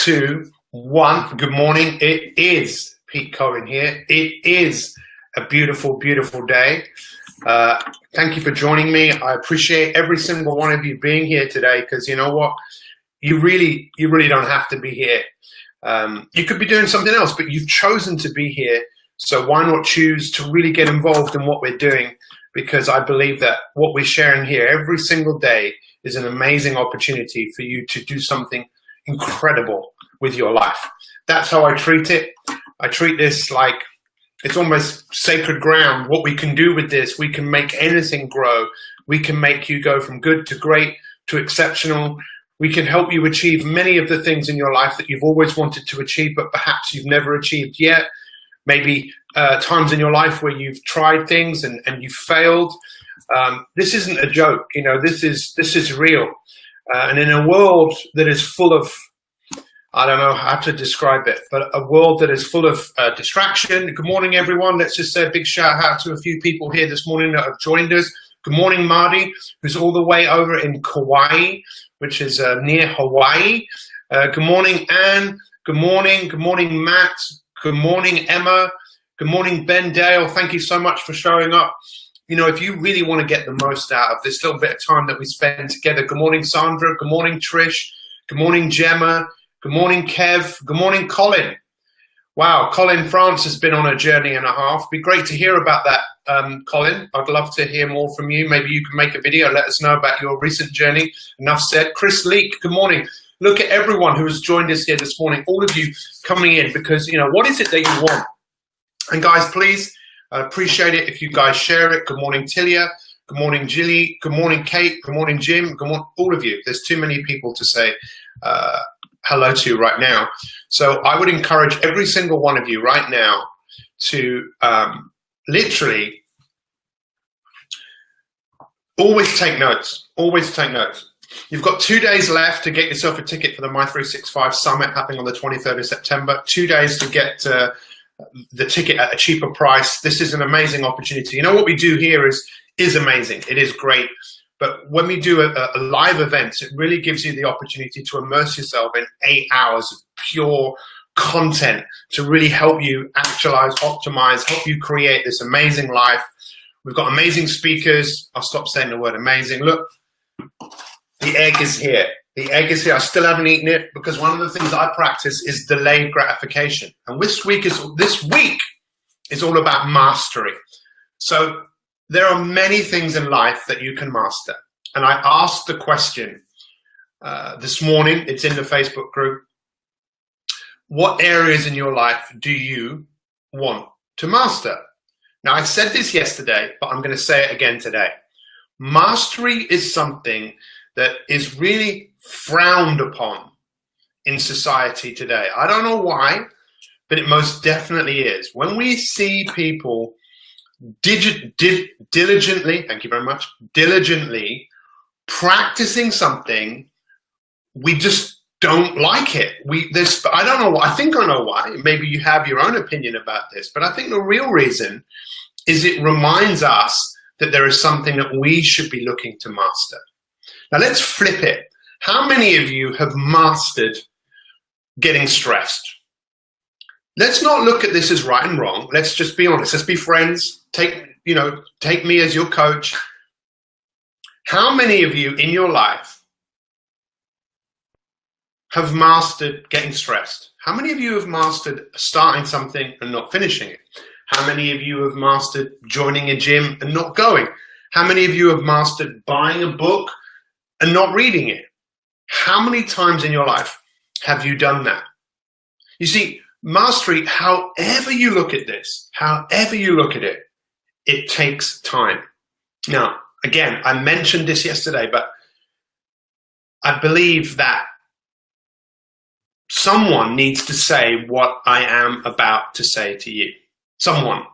2, 1. Good morning. It is Pete Cohen here. It is a beautiful, beautiful day. Thank you for joining me. I appreciate every single one of you being here today, because you know what? You really don't have to be here. You could be doing something else, but you've chosen to be here. So why not choose to really get involved in what we're doing? Because I believe that what we're sharing here every single day is an amazing opportunity for you to do something incredible with your life. That's how I treat it. I treat this like it's almost sacred ground. What we can do with this, we can make anything grow. We can make you go from good to great to exceptional. We can help you achieve many of the things in your life that you've always wanted to achieve, but perhaps you've never achieved yet. Maybe times in your life where you've tried things and you've failed. This isn't a joke, you know, this is real. And in a world that is full of, I don't know how to describe it, but a world that is full of distraction. Good morning, everyone. Let's just say a big shout out to a few people here this morning that have joined us. Good morning, Marty, who's all the way over in Kauai, which is near Hawaii. Good morning, Anne. Good morning. Good morning, Matt. Good morning, Emma. Good morning, Ben Dale. Thank you so much for showing up. You know, if you really want to get the most out of this little bit of time that we spend together. Good morning, Sandra. Good morning, Trish. Good morning, Gemma. Good morning, Kev. Good morning, Colin. Wow, Colin France has been on a journey and a half. Be great to hear about that, Colin. I'd love to hear more from you. Maybe you can make a video, let us know about your recent journey. Enough said. Chris Leake, good morning. Look at everyone who has joined us here this morning, all of you coming in, because, you know, what is it that you want? And guys, please, I appreciate it if you guys share it. Good morning, Tilia. Good morning, Jilly. Good morning, Kate. Good morning, Jim. Good morning, all of you. There's too many people to say hello to right now. So I would encourage every single one of you right now to literally always take notes. Always take notes. You've got 2 days left to get yourself a ticket for the My365 Summit happening on the 23rd of September. 2 days to get the ticket at a cheaper price. This is an amazing opportunity. You know what we do here is amazing. It is great. But when we do a live event, it really gives you the opportunity to immerse yourself in 8 hours of pure content to really help you actualize, optimize, help you create this amazing life. We've got amazing speakers. I'll stop saying the word amazing. Look. The egg is here. The egg is here. I still haven't eaten it because one of the things I practice is delayed gratification. And this week is all about mastery. So there are many things in life that you can master. And I asked the question this morning, it's in the Facebook group, what areas in your life do you want to master? Now, I said this yesterday, but I'm going to say it again today. Mastery is something that is really frowned upon in society today. I don't know why, but it most definitely is. When we see people diligently, thank you very much, diligently practicing something, we just don't like it. I don't know why. I think I know why. Maybe you have your own opinion about this, but I think the real reason is it reminds us that there is something that we should be looking to master. Now let's flip it. How many of you have mastered getting stressed? Let's not look at this as right and wrong. Let's just be honest. Let's be friends. Take me as your coach. How many of you in your life have mastered getting stressed? How many of you have mastered starting something and not finishing it? How many of you have mastered joining a gym and not going? How many of you have mastered buying a book and not reading it? How many times in your life have you done that? You see, mastery, however you look at this, however you look at it, it takes time. Now, again, I mentioned this yesterday, but I believe that someone needs to say what I am about to say to you. Someone.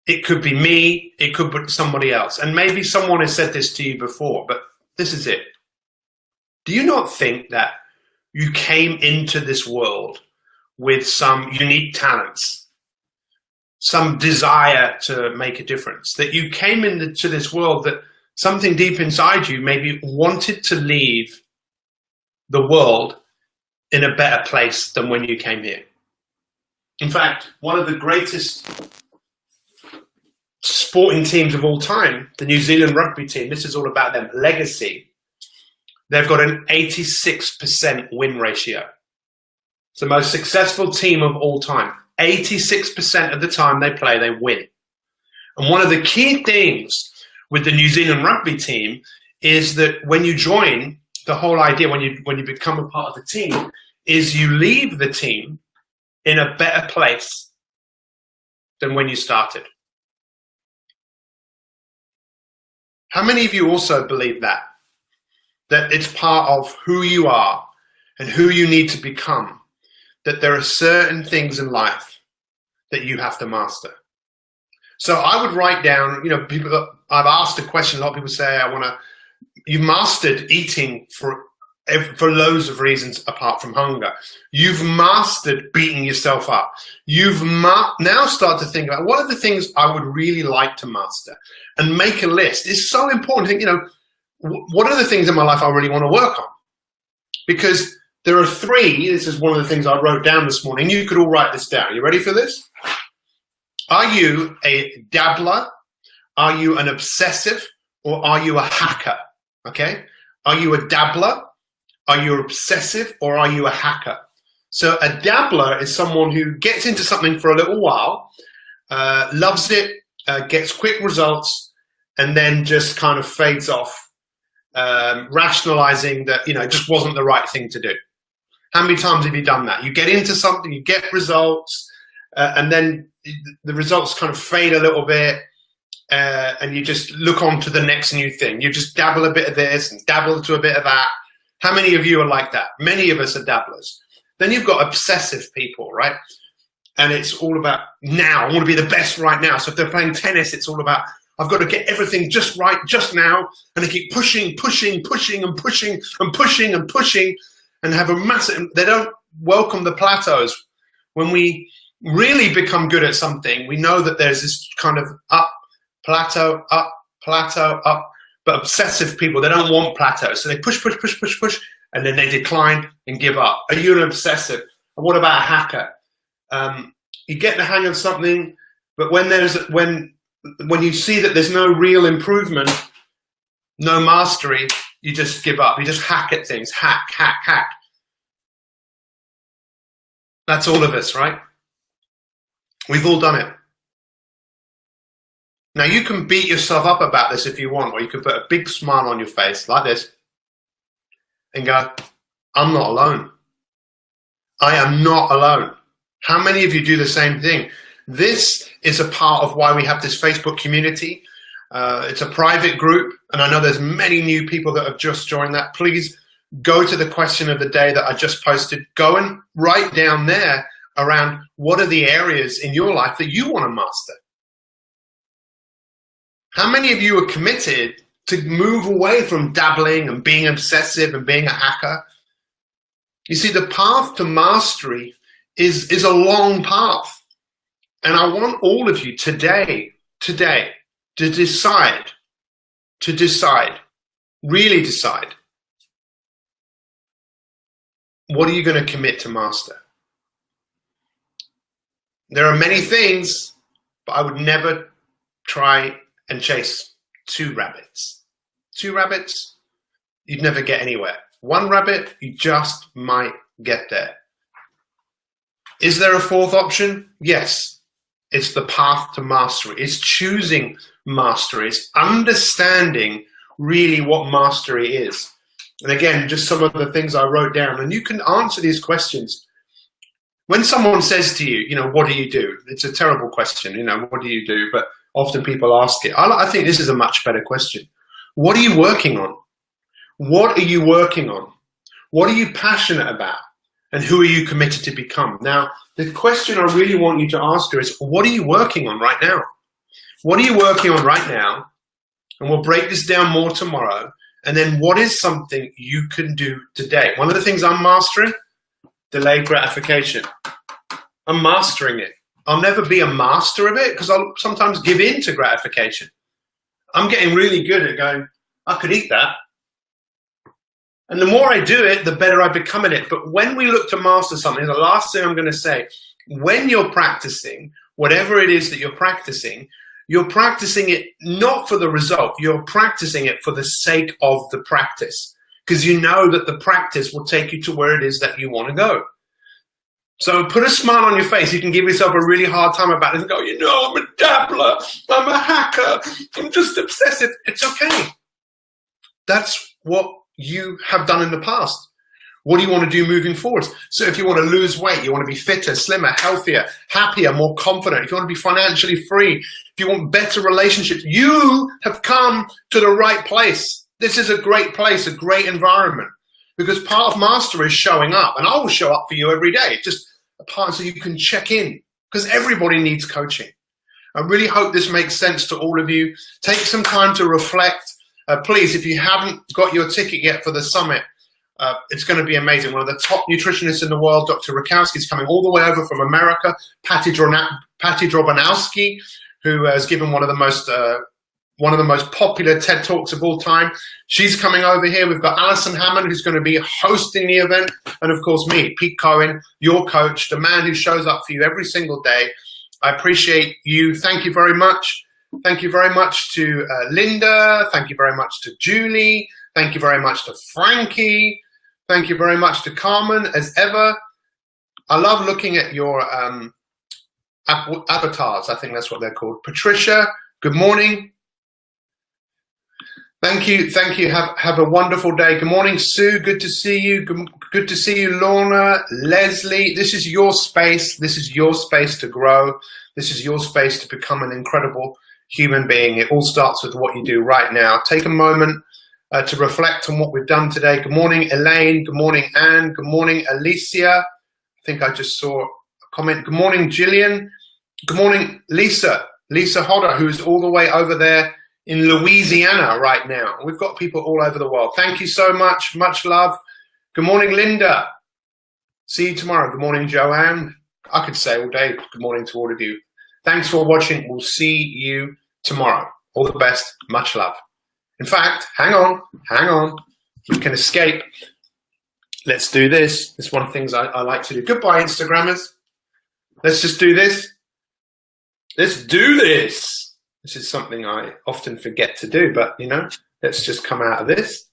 It could be me, it could be somebody else. And maybe someone has said this to you before, but this is it. Do you not think that you came into this world with some unique talents, some desire to make a difference, that you came into this world that something deep inside you maybe wanted to leave the world in a better place than when you came here. In fact, one of the greatest sporting teams of all time, the New Zealand rugby team, this is all about them, legacy. They've got an 86% win ratio. It's the most successful team of all time. 86% of the time they play, they win. And one of the key things with the New Zealand rugby team is that when you join, the whole idea when you become a part of the team is you leave the team in a better place than when you started. How many of you also believe that? That it's part of who you are and who you need to become, that there are certain things in life that you have to master. So I would write down, people that I've asked a question, a lot of people say, you've mastered eating for loads of reasons apart from hunger. You've mastered beating yourself up. You've now start to think about what are the things I would really like to master and make a list. It's so important to think, what are the things in my life I really want to work on? Because there are three, this is one of the things I wrote down this morning. You could all write this down. You ready for this? Are you a dabbler? Are you an obsessive? Or are you a hacker? Okay? Are you a dabbler? Are you obsessive? Or are you a hacker? So a dabbler is someone who gets into something for a little while, loves it, gets quick results, and then just kind of fades off, rationalizing that, it just wasn't the right thing to do. How many times have you done that? You get into something, you get results, and then the results kind of fade a little bit, and you just look on to the next new thing. You just dabble a bit of this and dabble to a bit of that. How many of you are like that? Many of us are dabblers. Then you've got obsessive people, right? And it's all about now. I want to be the best right now. So if they're playing tennis, it's all about, I've got to get everything just right, just now. And they keep pushing and have a massive, they don't welcome the plateaus. When we really become good at something, we know that there's this kind of up, plateau, up. But obsessive people, they don't want plateaus. So they push, and then they decline and give up. Are you an obsessive? And what about a hacker? You get the hang of something, but when you see that there's no real improvement, no mastery, you just give up. You just hack at things. Hack. That's all of us, right? We've all done it. Now, you can beat yourself up about this if you want, or you can put a big smile on your face like this and go, I'm not alone. I am not alone. How many of you do the same thing? This is a part of why we have this Facebook community. It's a private group, and I know there's many new people that have just joined that. Please go to the question of the day that I just posted. Go and write down there around what are the areas in your life that you want to master. How many of you are committed to move away from dabbling and being obsessive and being a hacker? You see, the path to mastery is a long path. And I want all of you today to decide, really decide, what are you going to commit to master? There are many things, but I would never try and chase two rabbits. Two rabbits, you'd never get anywhere. One rabbit, you just might get there. Is there a fourth option? Yes. It's the path to mastery. It's choosing mastery. It's understanding really what mastery is. And again, just some of the things I wrote down. And you can answer these questions. When someone says to you, what do you do? It's a terrible question, what do you do? But often people ask it. I think this is a much better question. What are you working on? What are you working on? What are you passionate about? And who are you committed to become? Now, the question I really want you to ask her is, what are you working on right now? What are you working on right now? And we'll break this down more tomorrow. And then what is something you can do today? One of the things I'm mastering, delayed gratification. I'm mastering it. I'll never be a master of it because I'll sometimes give in to gratification. I'm getting really good at going, I could eat that. And the more I do it, the better I become at it. But when we look to master something, the last thing I'm going to say, when you're practicing, whatever it is that you're practicing it not for the result. You're practicing it for the sake of the practice, because you know that the practice will take you to where it is that you want to go. So put a smile on your face. You can give yourself a really hard time about it and go, you know, I'm a dabbler, I'm a hacker, I'm just obsessive. It's okay. That's what you have done in the past. What do you want to do moving forward? So if you want to lose weight, you want to be fitter, slimmer, healthier, happier, more confident, if you want to be financially free, if you want better relationships, you have come to the right place. This is a great place, a great environment, because part of mastery is showing up, and I will show up for you every day. Just a part so you can check in, because everybody needs coaching. I really hope this makes sense to all of you. Take some time to reflect. Please, if you haven't got your ticket yet for the summit, it's going to be amazing. One of the top nutritionists in the world, Dr. Rakowski, is coming all the way over from America. Patty Drobanowski, who has given one of the most popular TED Talks of all time. She's coming over here. We've got Alison Hammond, who's going to be hosting the event. And of course me, Pete Cohen, your coach, the man who shows up for you every single day. I appreciate you. Thank you very much. Thank you very much to Linda. Thank you very much to Julie. Thank you very much to Frankie. Thank you very much to Carmen, as ever. I love looking at your avatars. I think that's what they're called. Patricia, good morning. Thank you. Thank you. Have a wonderful day. Good morning, Sue. Good to see you. Good to see you, Lorna, Leslie. This is your space. This is your space to grow. This is your space to become an incredible human being. It all starts with what you do right now. Take a moment to reflect on what we've done today. Good morning, Elaine. Good morning, Anne. Good morning, Alicia. I think I just saw a comment. Good morning, Gillian. Good morning, Lisa. Lisa Hodder, who's all the way over there in Louisiana right now. We've got people all over the world. Thank you so much. Much love. Good morning, Linda. See you tomorrow. Good morning, Joanne. I could say all day good morning to all of you. Thanks for watching. We'll see you tomorrow. All the best. Much love. In fact, hang on. We can escape. Let's do this. It's one of the things I like to do. Goodbye, Instagrammers. Let's just do this. Let's do this. This is something I often forget to do, but you know, let's just come out of this.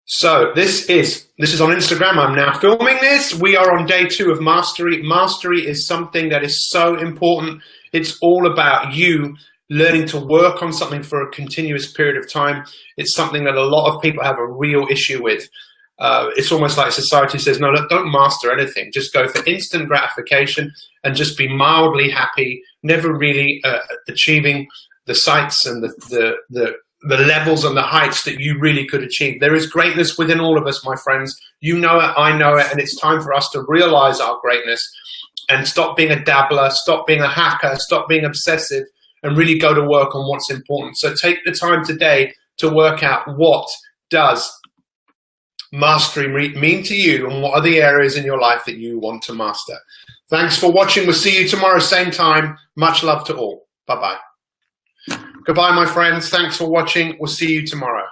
So this is on Instagram. I'm now filming this. We are on day 2 of mastery. Mastery is something that is so important. It's all about you learning to work on something for a continuous period of time. It's something that a lot of people have a real issue with. It's almost like society says, no, don't master anything. Just go for instant gratification and just be mildly happy, never really achieving the sights and the levels and the heights that you really could achieve. There is greatness within all of us, my friends. You know it, I know it, and it's time for us to realize our greatness and stop being a dabbler, stop being a hacker, stop being obsessive, and really go to work on what's important. So take the time today to work out what does mastery mean to you and what are the areas in your life that you want to master. Thanks for watching. We'll see you tomorrow, same time. Much love to all. Bye-bye. Goodbye, my friends. Thanks for watching. We'll see you tomorrow.